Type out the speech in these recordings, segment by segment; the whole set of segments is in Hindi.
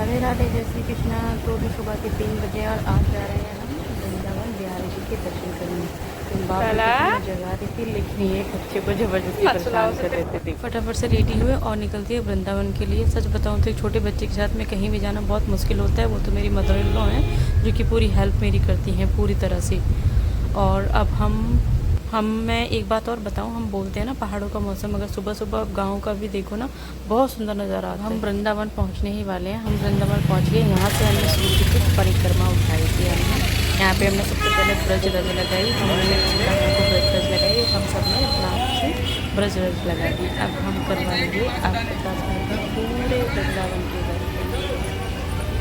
राधे राधे, जय श्री कृष्णा। तो अभी सुबह के 3 बजे और आज जा रहे हैं हम वृंदावन बिहारी जी के दर्शन करने। तो बाप ने जगा दी थी, लेकिन ये बच्चे को जबरदस्ती परेशान कर देते थे। फटाफट से रेडी हुए और निकलती है वृंदावन के लिए। सच बताऊँ तो एक छोटे बच्चे के साथ में कहीं भी जाना बहुत मुश्किल होता है। वो तो मेरी मदर इन लॉ हैं जो कि पूरी हेल्प मेरी करती हैं पूरी तरह से। और अब मैं एक बात और बताऊं, हम बोलते हैं ना पहाड़ों का मौसम, अगर सुबह सुबह गांव का भी देखो ना, बहुत सुंदर नज़ारा आता है। हम वृंदावन पहुंचने ही वाले हैं। हम वृंदावन पहुंच गए। यहाँ से हमने सूर्य की परिक्रमा उठाई थी। हमने यहाँ पे हमने सबसे पहले ब्रज रज लगाई। हमने को ब्रज रज लगाई। हम सब ने अपना से ब्रज रज लगा दी। अब हम करवाएंगे आपके साथ पूरे वृंदावन के घर।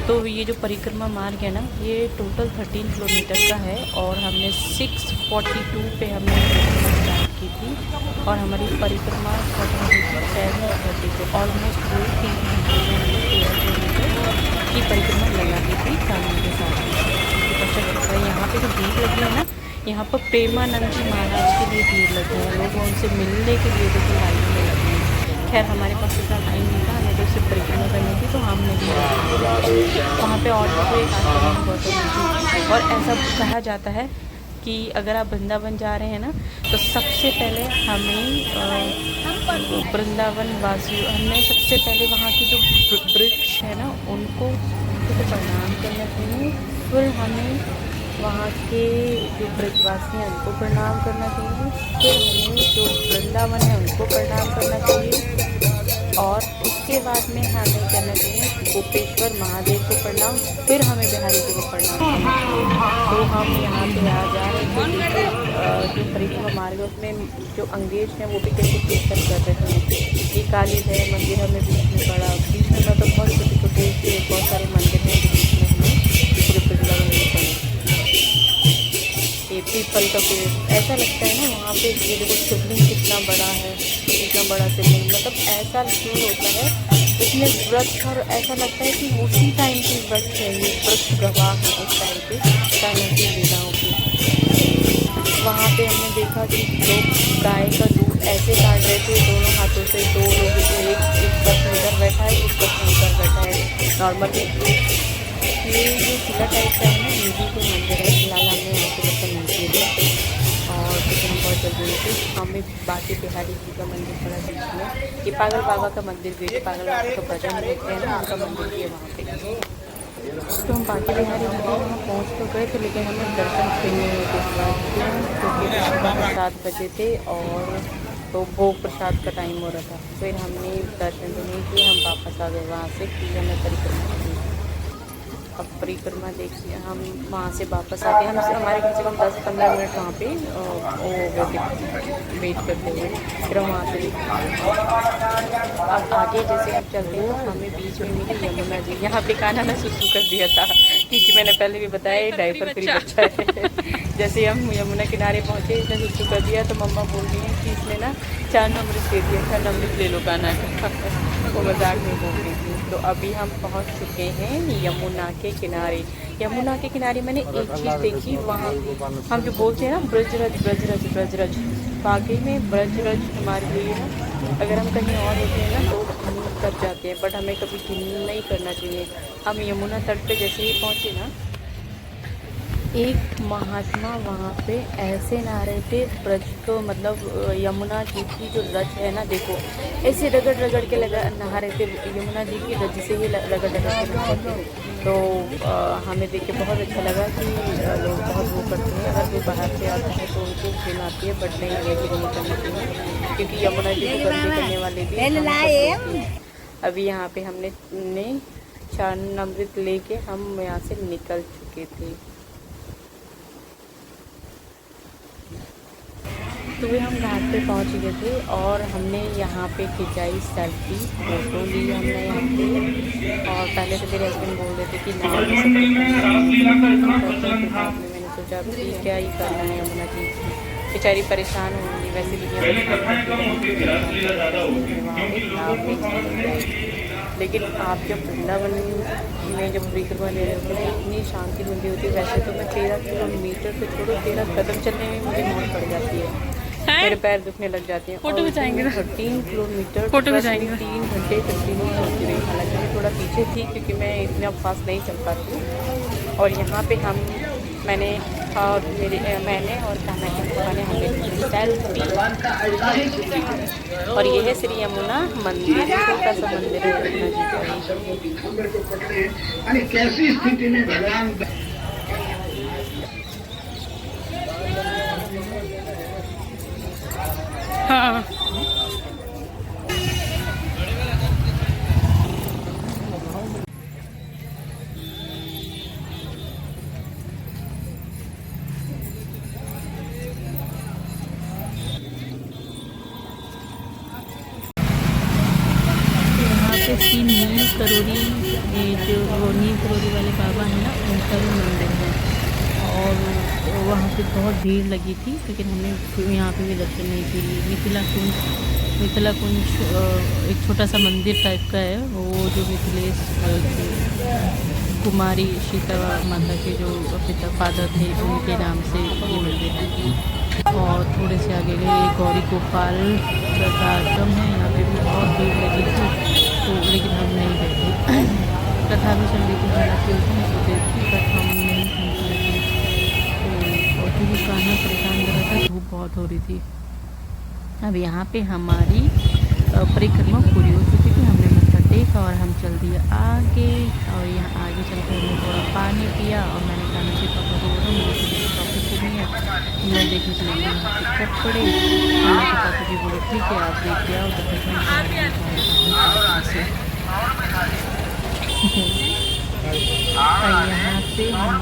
तो ये जो परिक्रमा मार्ग है ना, ये टोटल 13 किलोमीटर का है और हमने 6:42 पे हमने परिक्रमा स्टार्ट की थी और हमारी परिक्रमा खत्म हुई थी 7:30 पे। ऑलमोस्ट 2-3 घंटे में हमने 13 किलोमीटर की परिक्रमा लगा दी थी कानून के साथ। यहाँ पे जो भीड़ लगी है ना, यहाँ पर प्रेमानंद जी महाराज के लिए भीड़ लगी है। लोग उनसे मिलने के लिए देखो लाइन में लगे हैं। खैर हमारे पास इतना टाइम नहीं था, हमें तो सिर्फ परिक्रमा करनी थी, तो हम नहीं गए वहाँ पे। और भी एक आश्रम गौतम जी, और ऐसा कहा जाता है कि अगर आप वृंदावन जा रहे हैं ना, तो सबसे पहले हमें वृंदावन वासियों हमें सबसे पहले वहाँ की जो वृक्ष है ना, उनको प्रणाम करना चाहिए। फिर हमें वहाँ के जो ब्रजवासी हैं उनको प्रणाम करना चाहिए। फिर हमें जो वृंदावन है उनको प्रणाम करना चाहिए। और उसके बाद में हमें करना चाहिए गोपेश्वर महादेव को प्रणाम। फिर हमें बिहारी जी को प्रणाम करना चाहिए। तो हम यहाँ पे आ जा रहे थे। जो परिक्रमा मार्ग है उसमें जो अंग्रेज हैं वो भी कैसे कीर्तन कर रहे हैं। ये काली है मंदिर हमें बीच में पड़ा। बीच में मतलब बहुत छोटे छोटे से बहुत सारे मंदिर हैं जो बीच में हमें पूरे वृंदावन में पड़े। ये पीपल का पेड़, ऐसा लगता है ना वहाँ पे। ये देखो शिवलिंग कितना बड़ा है, इतना बड़ा शिवलिंग, मतलब ऐसा फील होता है इसमें वृक्ष। और ऐसा लगता है कि उसी टाइम की वृक्ष है, ये वृक्ष गवाह है उस टाइम पे कान्हा की लीलाओं की। वहाँ पे हमने देखा कि लोग गाय का दूध ऐसे काट रहे थे दोनों हाथों से। 2 लोग, एक बस में इधर बैठा है, एक बस में उधर बैठा है। नॉर्मल ये जो किला टाइप का है ना, देवी को मंदिर है। फिलहाल हमने यहाँ पे दर्शन नहीं किए थे और लेकिन हम बहुत जल्दी थे। हमें बाकी बिहारी जी का मंदिर पड़ा बीच में। ये पागल बाबा का मंदिर भी है, पागल बाबा का भजन होते हैं ना, उनका मंदिर भी है वहाँ पे। तो हम बाकी बिहारी जी वहाँ पहुँच तो गए थे, लेकिन हमें दर्शन फिर नहीं होते क्योंकि सुबह 7 बजे थे और तो भोग प्रसाद का टाइम हो रहा था। फिर हमने दर्शन भी नहीं किए, हम वापस आ गए वहाँ से कि हमें परिक्रमा की। अब परिक्रमा देखिए, हम वहाँ से वापस आ गए। हमारे कम से कम 10-15 मिनट वहाँ पे वो वेट करते हुए। फिर हम वहाँ से अब आगे जैसे हम चलते हैं तो हमें बीच में मिली यमुना जी। यहाँ पे कान्हा ने सुसु कर दिया था, क्योंकि मैंने पहले भी बताया डायपर फ्री बच्चा है। जैसे हम यमुना किनारे पहुँचे, इसने सुसु कर दिया तो मम्मा बोल रही हैं कि इसने ना 4 नंबर दे दिया, 4 नंबर ले लो कान्हा का। वो मजाक में बोल रही थी। तो अभी हम पहुंच चुके हैं यमुना के किनारे। यमुना के किनारे मैंने एक चीज़ देखी, वहाँ हम जो बोलते हैं ना ब्रजरज ब्रजरज ब्रजरज, वाकई में ब्रजरज हमारे लिए ना, अगर हम कहीं और होते हैं ना तो हम कर जाते हैं, बट हमें कभी गिन नहीं करना चाहिए। हम यमुना तट पे जैसे ही पहुँचे ना, एक महात्मा वहाँ पे ऐसे नहा रहे थे ब्रज को, मतलब यमुना जी की जो रज है ना, देखो ऐसे रगड़ रगड़ के नहा रहे थे। यमुना जी की रज से ही रगड़ रगड़ के नहा रहे थे। तो हमें देख के बहुत अच्छा लगा कि लोग बहुत वो करते हैं। अगर कोई बाहर से आता है तो उनको घिन आती है, बट नहीं, ये भी नहीं करना चाहिए क्योंकि यमुना जी को गंदे करने वाले भी। अभी यहाँ पे हमने 4 अमृत लेके हम यहाँ से निकल चुके थे। तो भी हम घाट पे पहुंच गए थे और हमने यहाँ पे खिंचाई सेल्फी, फोटो ली हमने यहाँ पे। और पहले तो मेरे हस्बैंड बोल रहे थे कि ना, मैंने सोचा क्या ही करना है, यमुना जी बेचारी परेशान होंगी, वैसे भी लेकिन आप जब वृंदावन में जब परिक्रमा ले रहे होते हैं इतनी शांति मिलती होती है। वैसे तो मैं 13 किलोमीटर से छोड़ो 13 कदम चलने में मुझे मौत पड़ जाती है। मेरे पैर दुखने लग जाते हैं। फोटो खिंचाएंगे ना, 13 किलोमीटर फोटो खिंचाएंगे। 3 घंटे कंटिन्यू चलती रही। हालांकि मैं थोड़ा पीछे थी क्योंकि मैं इतना फास्ट नहीं चल पाती हूँ। और यहाँ पे मैंने और कान्हा की पापा ने हमें सेल्फी। और ये है श्री यमुना मंदिर, छोटा सा मंदिर है कैसी स्थिति में भगवान हाँ यहाँ पे श्री नील करोड़ी, ये जो नील करोड़ी वाले बाबा हैं ना, उनका भी मंदिर है। और वहाँ पे बहुत भीड़ लगी थी, लेकिन हमने यहाँ पे भी दर्शन नहीं किए। मिथिला कुंज एक छोटा सा मंदिर टाइप का है, वो जो मिथिलेश कुमारी सीता माता के जो पिता फादर थे उनके नाम से ये मंदिर है। और थोड़े से आगे गए गौरी गोपाल का आश्रम है, यहाँ पे भी बहुत भीड़ लगी थी, तो लेकिन हम नहीं गए थे। कथा भी चल रही थी, हालांकि उसमें सोचे थी, बट हम नहीं पहुँच रहे थे। तो और क्योंकि कान्हा परेशान कर रहा था, धूप बहुत हो रही थी। अब यहाँ पे हमारी परिक्रमा पूरी हो चुकी थी, हमने मत्था टेका और हम चल दिए आगे। और यहाँ आगे चल कर हमने थोड़ा पानी पिया और मैंने कान्हा के पापा को बोला मुझे टॉपिक नहीं है, मैं देखने चलेंगे यहाँ पे कपड़े। कान्हा के पापा जी बोले ठीक है आप देख के आओ, तो यहाँ से हम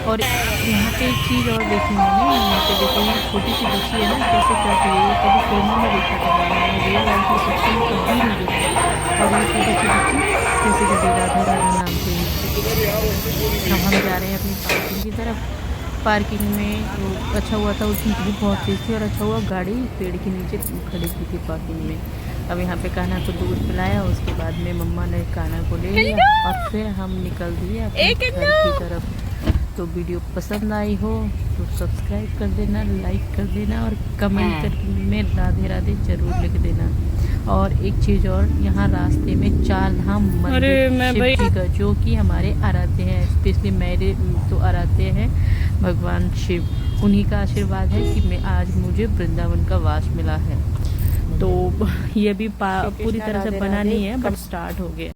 और यहाँ पे एक चीज़ और देखी मैंने, यहाँ पे देखो ये छोटी सी बच्ची है ना, कैसे करती है, कभी फिल्मों में देखा था, मैंने रियल लाइफ में सच्ची में कभी नहीं देखा। और ये छोटी सी बच्ची कैसे करती, राधा राधा नाम से। अब हम जा रहे हैं अपनी पार्किंग की तरफ। पार्किंग में अच्छा हुआ था, उसकी धूप बहुत तेज़ थी और अच्छा हुआ गाड़ी पेड़ के नीचे खड़ी की थी पार्किंग में। अब यहाँ पे कान्हा को दूध पिलाया, उसके बाद में मम्मा ने कान्हा को ले लिया और फिर हम निकल दिए अपने घर की तरफ। तो वीडियो पसंद आई हो तो सब्सक्राइब कर देना, लाइक कर देना और कमेंट में राधे राधे ज़रूर लिख देना। और एक चीज़ और, यहाँ रास्ते में 4 धाम मंदिर शिव जी का, जो कि हमारे आराध्य हैं, स्पेशली मेरे तो आराध्य हैं भगवान शिव। उन्हीं का आशीर्वाद है कि आज मुझे वृंदावन का वास मिला है। तो ये भी पूरी तरह से बना नहीं है, बट स्टार्ट हो गया।